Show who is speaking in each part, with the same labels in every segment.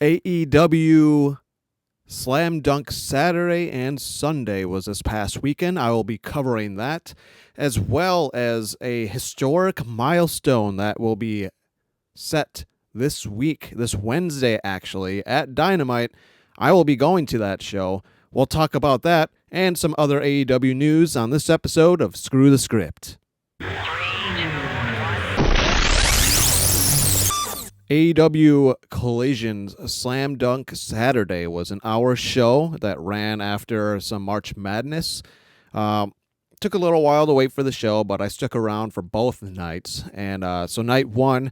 Speaker 1: AEW Slam Dunk Saturday and Sunday was this past weekend. I will be covering that, as well as a historic milestone that will be set this week, this Wednesday actually, at Dynamite. I will be going to that show. We'll talk about that and some other AEW news on this episode of Screw the Script. AEW Collision's Slam Dunk Saturday was an hour show that ran after some March Madness. Took a little while to wait for the show, but I stuck around for both nights. And so night one,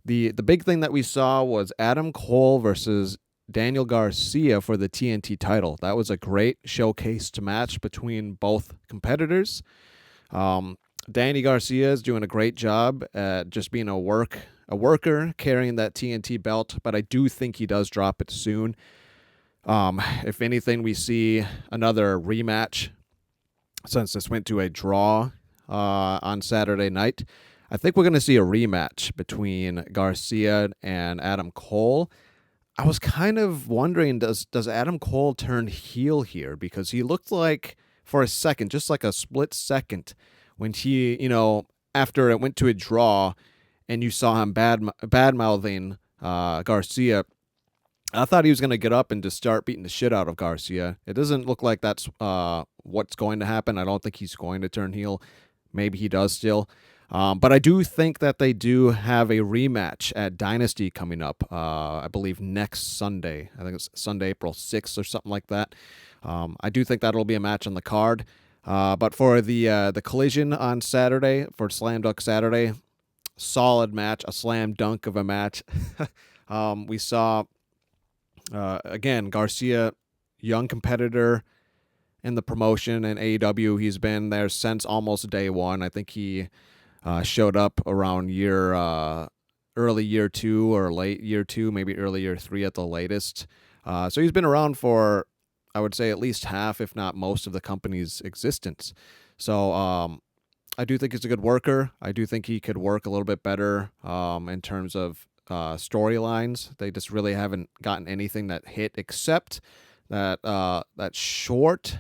Speaker 1: the big thing that we saw was Adam Cole versus Daniel Garcia for the TNT title. That was a great showcased match between both competitors. Danny Garcia is doing a great job at just being a worker carrying that TNT belt, but I do think he does drop it soon. If anything, we see another rematch since this went to a draw on Saturday night. I think we're going to see a rematch between Garcia and Adam Cole. I was kind of wondering, does Adam Cole turn heel here? Because he looked like, for a second, just like a split second, when he, after it went to a draw and you saw him bad-mouthing Garcia, I thought he was going to get up and just start beating the shit out of Garcia. It doesn't look like that's what's going to happen. I don't think he's going to turn heel. Maybe he does still. But I do think that they do have a rematch at Dynasty coming up, I believe next Sunday. I think it's Sunday, April 6th or something like that. I do think that'll be a match on the card. But for the Collision on Saturday, for Slam Dunk Saturday, solid match, a slam dunk of a match. We saw, again, Garcia, young competitor in the promotion in AEW. He's been there since almost day one. I think he showed up around early year 2 or late year 2, maybe early year 3 at the latest. So he's been around for, I would say, at least half, if not most, of the company's existence. So I do think he's a good worker. I do think he could work a little bit better in terms of storylines. They just really haven't gotten anything that hit, except that short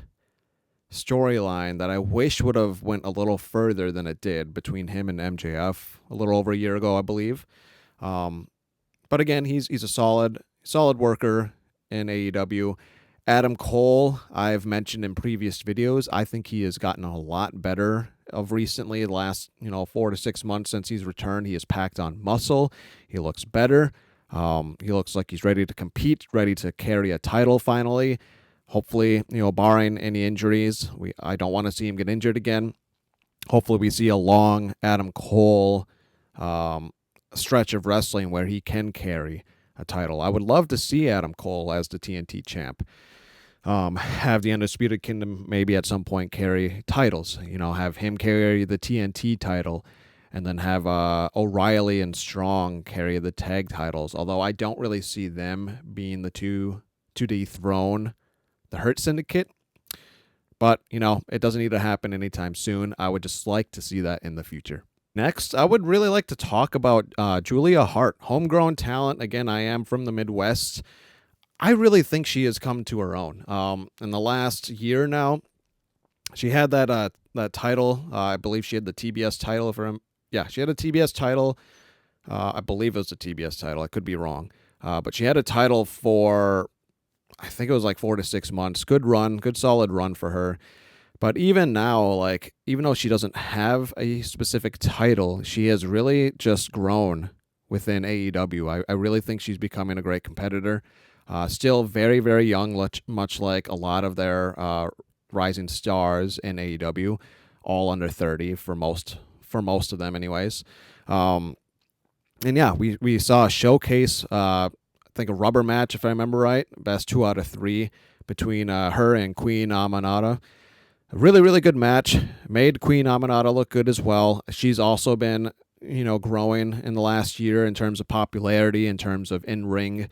Speaker 1: storyline that I wish would have went a little further than it did between him and MJF a little over a year ago, I believe. But again, he's a solid worker in AEW. Adam Cole, I've mentioned in previous videos, I think he has gotten a lot better of recently. The last 4 to 6 months since he's returned, he has packed on muscle. He looks better. He looks like he's ready to compete, ready to carry a title finally. Hopefully, barring any injuries, I don't want to see him get injured again. Hopefully we see a long Adam Cole stretch of wrestling where he can carry a title. I would love to see Adam Cole as the TNT champ. Have the Undisputed Kingdom maybe at some point carry titles. Have him carry the TNT title, and then have O'Reilly and Strong carry the tag titles. Although I don't really see them being the two to dethrone the Hurt Syndicate. But, it doesn't need to happen anytime soon. I would just like to see that in the future. Next, I would really like to talk about Julia Hart, homegrown talent. Again, I am from the Midwest. I really think she has come to her own. In the last year now, she had that title. I believe she had the TBS title for him. Yeah, she had a TBS title. I believe it was a TBS title. I could be wrong. But she had a title for, I think it was like 4 to 6 months. Good run, good solid run for her. But even now, even though she doesn't have a specific title, she has really just grown within AEW. I really think she's becoming a great competitor. Still very, very young, much like a lot of their rising stars in AEW, all under 30 for most of them anyways. And yeah, we saw a showcase, I think a rubber match, if I remember right, best 2 out of 3 between her and Queen Aminata. A really, really good match. Made Queen Aminata look good as well. She's also been, growing in the last year in terms of popularity, in terms of in-ring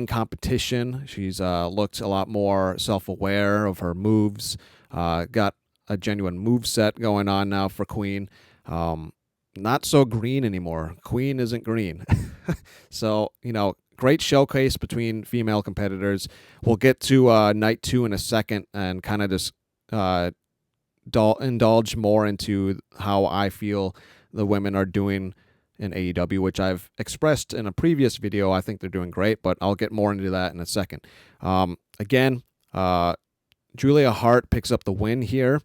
Speaker 1: competition. She's looked a lot more self-aware of her moves. Got a genuine move set going on now for Queen. Not so green anymore. Queen isn't green. So, great showcase between female competitors. We'll get to night 2 in a second and kind of just indulge more into how I feel the women are doing in AEW, which I've expressed in a previous video. I think they're doing great, but I'll get more into that in a second. Again, Julia Hart picks up the win here.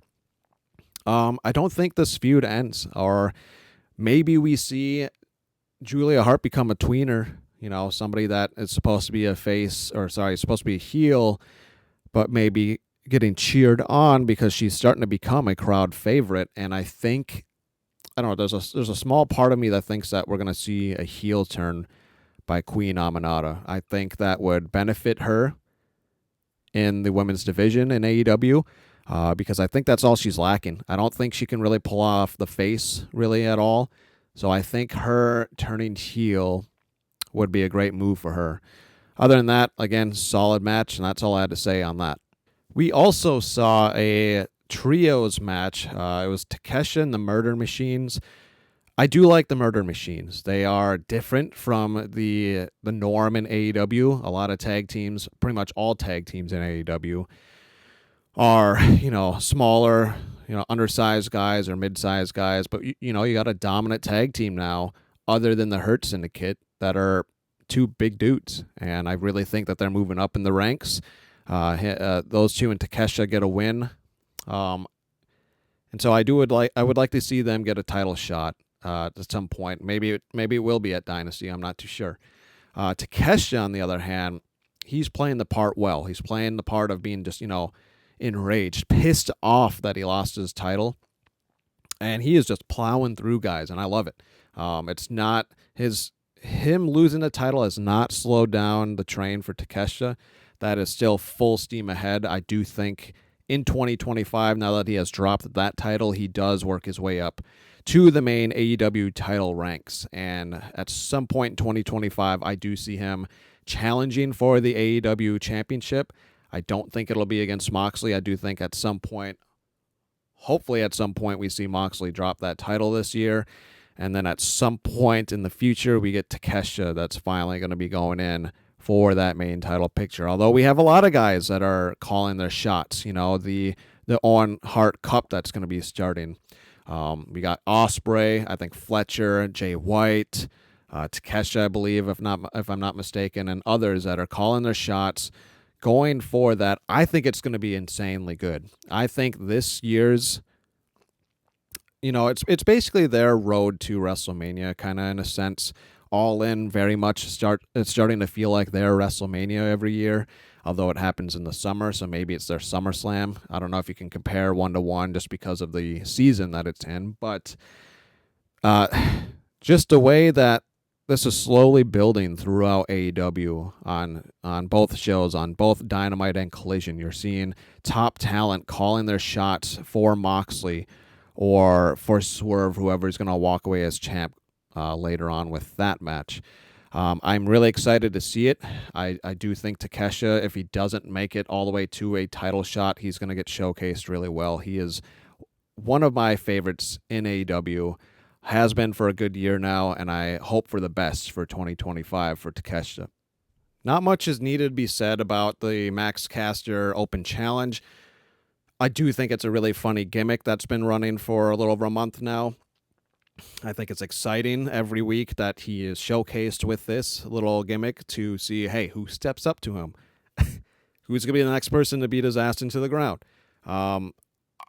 Speaker 1: I don't think this feud ends, or maybe we see Julia Hart become a tweener, somebody that is supposed to be a face, supposed to be a heel, but maybe getting cheered on because she's starting to become a crowd favorite. And I don't know, there's a small part of me that thinks that we're going to see a heel turn by Queen Aminata. I think that would benefit her in the women's division in AEW, because I think that's all she's lacking. I don't think she can really pull off the face really at all. So I think her turning heel would be a great move for her. Other than that, again, solid match, and that's all I had to say on that. We also saw a trios match. It was Takesha and the Murder Machines. I do like the Murder Machines. They are different from the norm in AEW. A lot of tag teams, pretty much all tag teams in AEW, are, smaller, undersized guys or mid-sized guys. But, you got a dominant tag team now other than the Hurt Syndicate that are two big dudes. And I really think that they're moving up in the ranks. Those two and Takesha get a win. And so I would like to see them get a title shot at some point. Maybe it will be at Dynasty. I'm not too sure. Takesha, on the other hand, he's playing the part well. He's playing the part of being just, enraged, pissed off that he lost his title. And he is just plowing through guys, and I love it. It's not him losing the title has not slowed down the train for Takesha. That is still full steam ahead. I do think in 2025, now that he has dropped that title, he does work his way up to the main AEW title ranks. And at some point in 2025, I do see him challenging for the AEW championship. I don't think it'll be against Moxley. I do think at some point, hopefully at some point, we see Moxley drop that title this year. And then at some point in the future, we get Takesha that's finally going to be going in for that main title picture. Although we have a lot of guys that are calling their shots, the Owen Hart Cup that's going to be starting. We got Ospreay, I think Fletcher, Jay White, Takesha, I believe, if I'm not mistaken, and others that are calling their shots, going for that. I think it's going to be insanely good. I think this year's, it's basically their road to WrestleMania, kind of in a sense. All In very much it's starting to feel like their WrestleMania every year, although it happens in the summer, so maybe it's their SummerSlam. I don't know if you can compare 1-to-1 just because of the season that it's in, but just the way that this is slowly building throughout AEW on both shows, on both Dynamite and Collision. You're seeing top talent calling their shots for Moxley or for Swerve, whoever's going to walk away as champ later on with that match. I'm really excited to see it. I do think Takesha, if he doesn't make it all the way to a title shot, he's going to get showcased really well. He is one of my favorites in AEW, has been for a good year now, and I hope for the best for 2025 for Takesha. Not much is needed to be said about the Max Caster Open Challenge. I do think it's a really funny gimmick that's been running for a little over a month now. I think it's exciting every week that he is showcased with this little gimmick to see, hey, who steps up to him? Who's going to be the next person to beat his ass into the ground?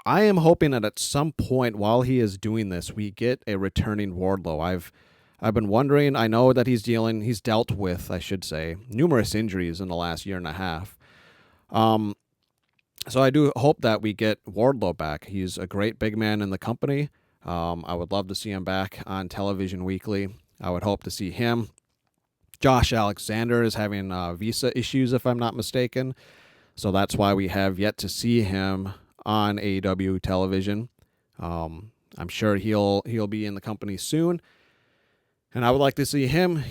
Speaker 1: I am hoping that at some point while he is doing this, we get a returning Wardlow. I've been wondering. I know that he's dealt with, I should say, numerous injuries in the last year and a half. So I do hope that we get Wardlow back. He's a great big man in the company. I would love to see him back on television weekly. I would hope to see him. Josh Alexander is having visa issues, if I'm not mistaken. So that's why we have yet to see him on AEW television. I'm sure he'll be in the company soon. And I would like to see him,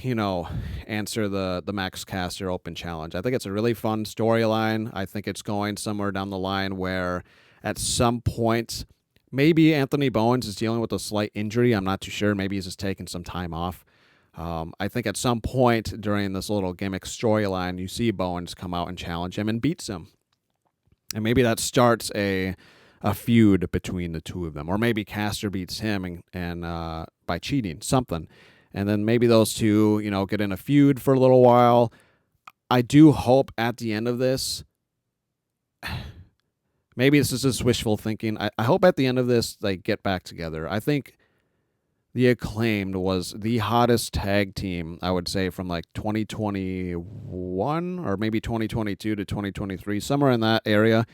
Speaker 1: answer the Max Caster Open Challenge. I think it's a really fun storyline. I think it's going somewhere down the line where at some point, maybe Anthony Bowens is dealing with a slight injury. I'm not too sure. Maybe he's just taking some time off. I think at some point during this little gimmick storyline, you see Bowens come out and challenge him and beats him. And maybe that starts a feud between the two of them. Or maybe Caster beats him and by cheating, something. And then maybe those two, get in a feud for a little while. I do hope at the end of this, maybe this is just wishful thinking. I hope at the end of this they get back together. I think the Acclaimed was the hottest tag team, I would say, from like 2021 or maybe 2022 to 2023, somewhere in that area.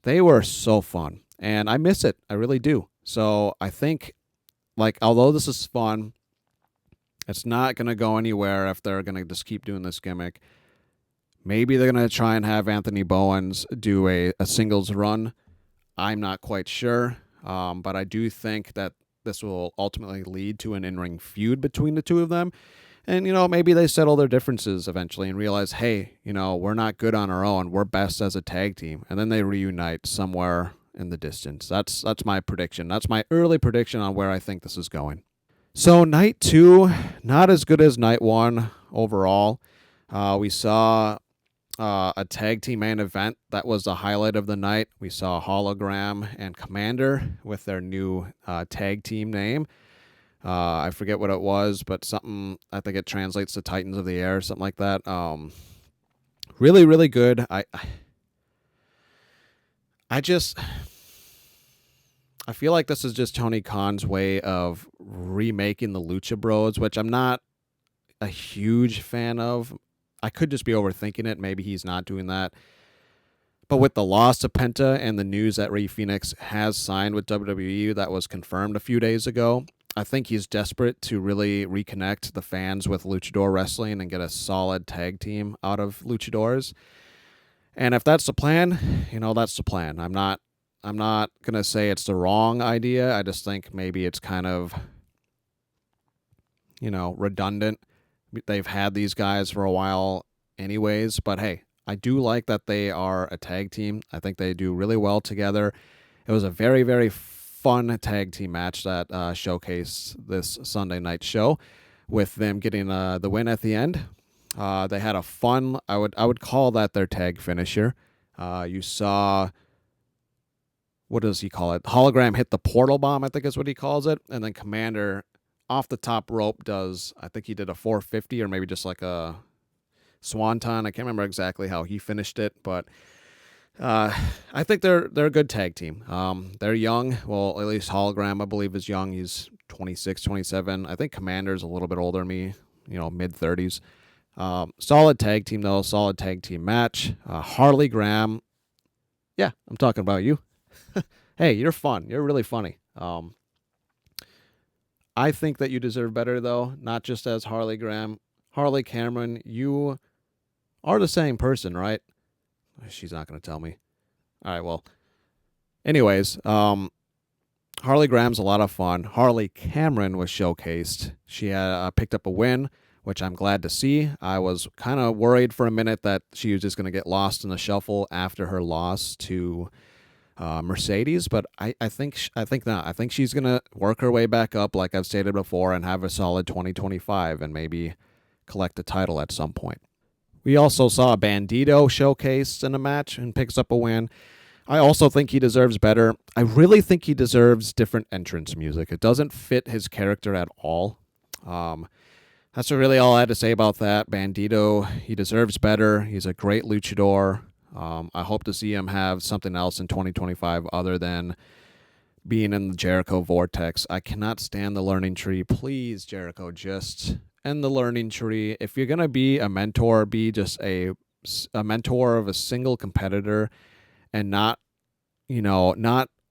Speaker 1: They were so fun, and I miss it. I really do. So I think, although this is fun, it's not going to go anywhere if they're going to just keep doing this gimmick. Maybe they're going to try and have Anthony Bowens do a singles run. I'm not quite sure, but I do think that this will ultimately lead to an in-ring feud between the two of them. And, maybe they settle their differences eventually and realize, hey, we're not good on our own. We're best as a tag team. And then they reunite somewhere in the distance. That's my prediction. That's my early prediction on where I think this is going. So night 2, not as good as night 1 overall. We saw a tag team main event. That was the highlight of the night. We saw Hologram and Commander with their new tag team name. I forget what it was, but something, I think it translates to Titans of the Air, something like that. Really, really good. I feel like this is just Tony Khan's way of remaking the Lucha Bros, which I'm not a huge fan of. I could just be overthinking it. Maybe he's not doing that. But with the loss of Penta and the news that Rey Fenix has signed with WWE, that was confirmed a few days ago, I think he's desperate to really reconnect the fans with luchador wrestling and get a solid tag team out of luchadors. And if that's the plan, that's the plan. I'm not going to say it's the wrong idea. I just think maybe it's kind of, redundant. They've had these guys for a while anyways, but hey, I do like that they are a tag team. I think they do really well together. It was a very, very fun tag team match that showcased this Sunday night show with them getting the win at the end. They had a fun, I would call that their tag finisher. You saw, what does he call it? Hologram hit the portal bomb, I think is what he calls it. And then Commander off the top rope does, I think he did a 450 or maybe just like a swanton. I can't remember exactly how he finished it, but I think they're a good tag team. They're young. Well, at least Hologram, I believe, is young. He's 26, 27. I think Commander's a little bit older than me, mid-30s. Solid tag team, though. Solid tag team match. Harley Graham. Yeah, I'm talking about you. Hey, you're fun. You're really funny. I think that you deserve better, though, not just as Harley Graham. Harley Cameron, you are the same person, right? She's not going to tell me. All right, well. Anyways, Harley Graham's a lot of fun. Harley Cameron was showcased. She had picked up a win, which I'm glad to see. I was kind of worried for a minute that she was just going to get lost in the shuffle after her loss to Mercedes, but I think not. I think she's going to work her way back up, like I've stated before, and have a solid 2025 and maybe collect a title at some point. We also saw Bandito showcased in a match and picks up a win. I also think he deserves better. I really think he deserves different entrance music. It doesn't fit his character at all. That's really all I had to say about that. Bandito, he deserves better. He's a great luchador. I hope to see him have something else in 2025 other than being in the Jericho vortex. I cannot stand the learning tree. Please, Jericho, just end the learning tree. If you're going to be a mentor, be just a mentor of a single competitor and not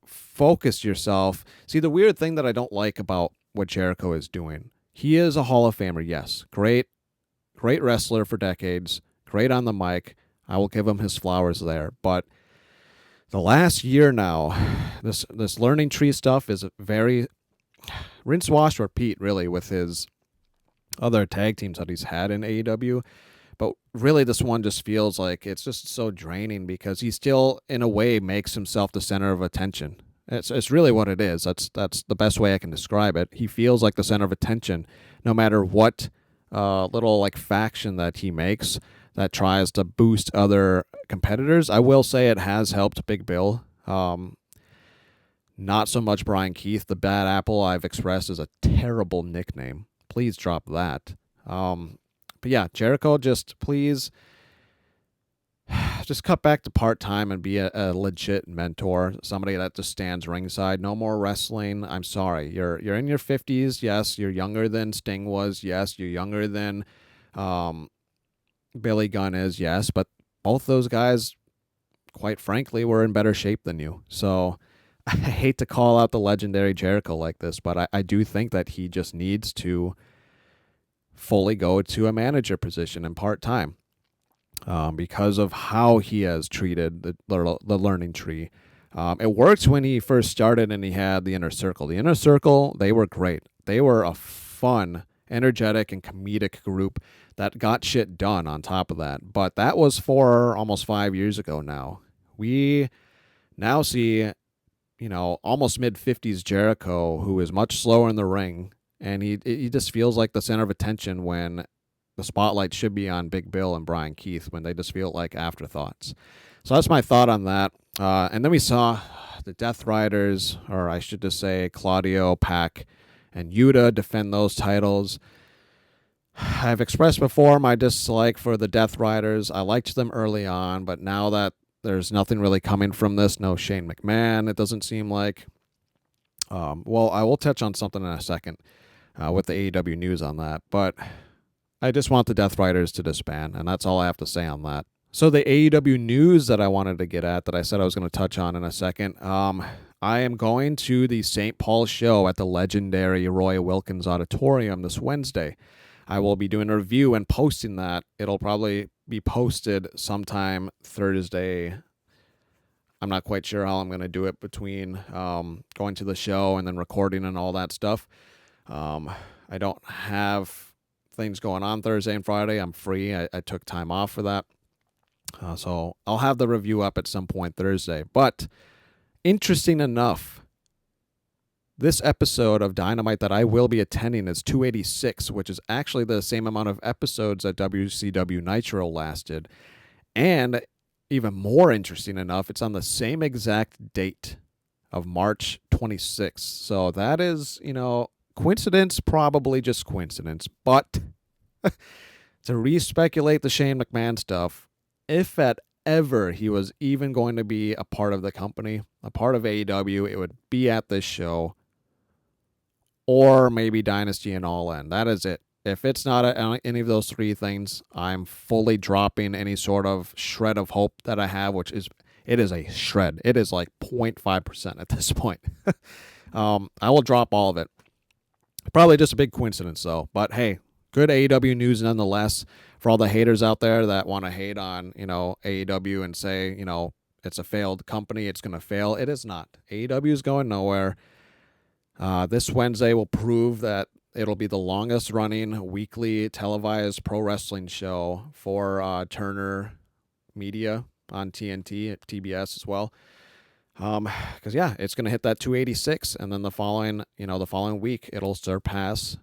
Speaker 1: focus yourself. See, the weird thing that I don't like about what Jericho is doing, he is a Hall of Famer, yes. Great wrestler for decades. Great on the mic. I will give him his flowers there. But the last year now, this learning tree stuff is very rinse, wash, repeat, really, with his other tag teams that he's had in AEW. But really, this one just feels like it's just so draining because he still, in a way, makes himself the center of attention. It's really what it is. That's the best way I can describe it. He feels like the center of attention, no matter what little like faction that he makes that tries to boost other competitors. I will say it has helped Big Bill. Not so much Brian Keith. The Bad Apple I've expressed is a terrible nickname. Please drop that. But yeah, Jericho, just please just cut back to part-time and be a legit mentor, somebody that just stands ringside. No more wrestling. I'm sorry. You're in your 50s. Yes, you're younger than Sting was. Yes, you're younger than Billy Gunn is. Yes, but both those guys, quite frankly, were in better shape than you. So I hate to call out the legendary Jericho like this, but I do think that he just needs to fully go to a manager position and part-time. Because of how he has treated the learning tree. It worked when he first started and he had the Inner Circle. The Inner Circle, they were great. They were a fun, energetic, and comedic group that got shit done on top of that. But that was for almost 5 years ago now. We now see, almost mid-50s Jericho, who is much slower in the ring, and he just feels like the center of attention when the spotlight should be on Big Bill and Brian Keith, when they just feel like afterthoughts. So that's my thought on that. And then we saw the Death Riders, or I should just say Claudio, Pac, and Yuta defend those titles. I've expressed before my dislike for the Death Riders. I liked them early on, but now that there's nothing really coming from this, no Shane McMahon, it doesn't seem like. Well, I will touch on something in a second with the AEW news on that, but I just want the Death Riders to disband, and that's all I have to say on that. So the AEW news that I wanted to get at, that I said I was going to touch on in a second, I am going to the St. Paul show at the legendary Roy Wilkins Auditorium this Wednesday. I will be doing a review and posting that. It'll probably be posted sometime Thursday. I'm not quite sure how I'm going to do it between going to the show and then recording and all that stuff. I don't have things going on Thursday and Friday. I'm free. I took time off for that. So I'll have the review up at some point Thursday. But interesting enough, this episode of Dynamite that I will be attending is 286, which is actually the same amount of episodes that WCW Nitro lasted. And even more interesting enough, it's on the same exact date of March 26th. So that is, coincidence, probably just coincidence. But to re-speculate the Shane McMahon stuff, if at ever he was even going to be a part of the company, a part of AEW, it would be at this show, or maybe Dynasty and All In. That is it. If it's not any of those three things, I'm fully dropping any sort of shred of hope that I have, it is a shred. It is like 0.5% at this point. I will drop all of it. Probably just a big coincidence, though. But hey, good AEW news nonetheless. For all the haters out there that want to hate on, AEW and say, it's a failed company, it's going to fail. It is not. AEW is going nowhere. This Wednesday will prove that it'll be the longest running weekly televised pro wrestling show for Turner Media on TNT, at TBS as well. Because it's going to hit that 286, and then the following week it'll surpass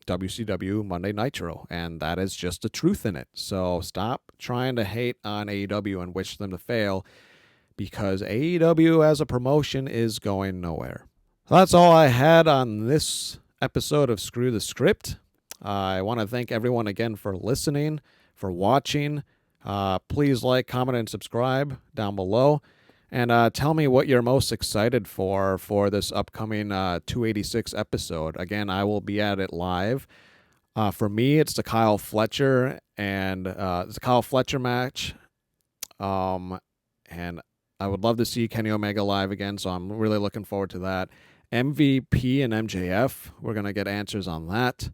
Speaker 1: WCW Monday Nitro, and that is just the truth in it. So stop trying to hate on AEW and wish them to fail, because AEW as a promotion is going nowhere. So that's all I had on this episode of Screw the Script. I want to thank everyone again for listening, for watching. Please like, comment, and subscribe down below. And tell me what you're most excited for this upcoming 286 episode. Again, I will be at it live. For me, it's the Kyle Fletcher match. And I would love to see Kenny Omega live again, so I'm really looking forward to that. MVP and MJF, we're going to get answers on that.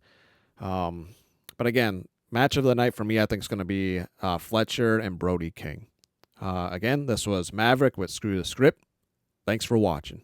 Speaker 1: But again, match of the night for me, I think, is going to be Fletcher and Brody King. Again, this was Maverick with Screw the Script. Thanks for watching.